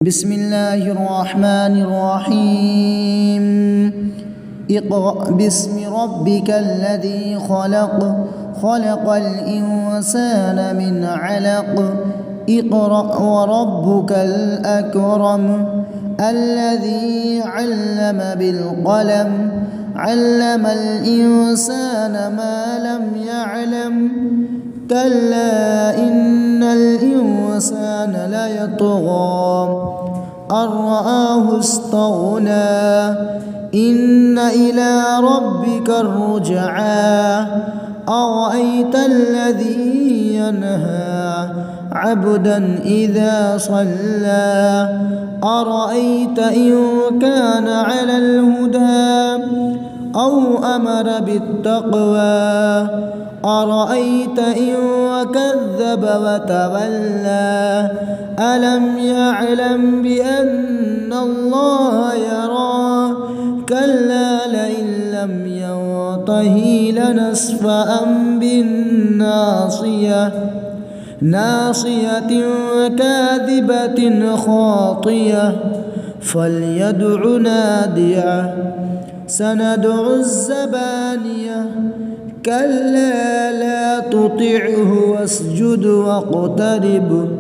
بسم الله الرحمن الرحيم اقرأ باسم ربك الذي خلق الإنسان من علق اقرأ وربك الأكرم الذي علم بالقلم علم الإنسان ما لم يعلم كلا إن الإنسان ليطغى أن رآه استغنى إن إلى ربك الرجعى أرأيت الذي ينهى عبدا إذا صلى أرأيت إن كان على الهدى أو أمر بالتقوى أرأيت إن كذب وتولى ألم يعلم بأن الله يرى كلا لئن لم ينته لنسفعا بالناصية ناصية كاذبة خاطية فليدع ناديه سندع الزبانية كلا لا تطعه واسجد واقترب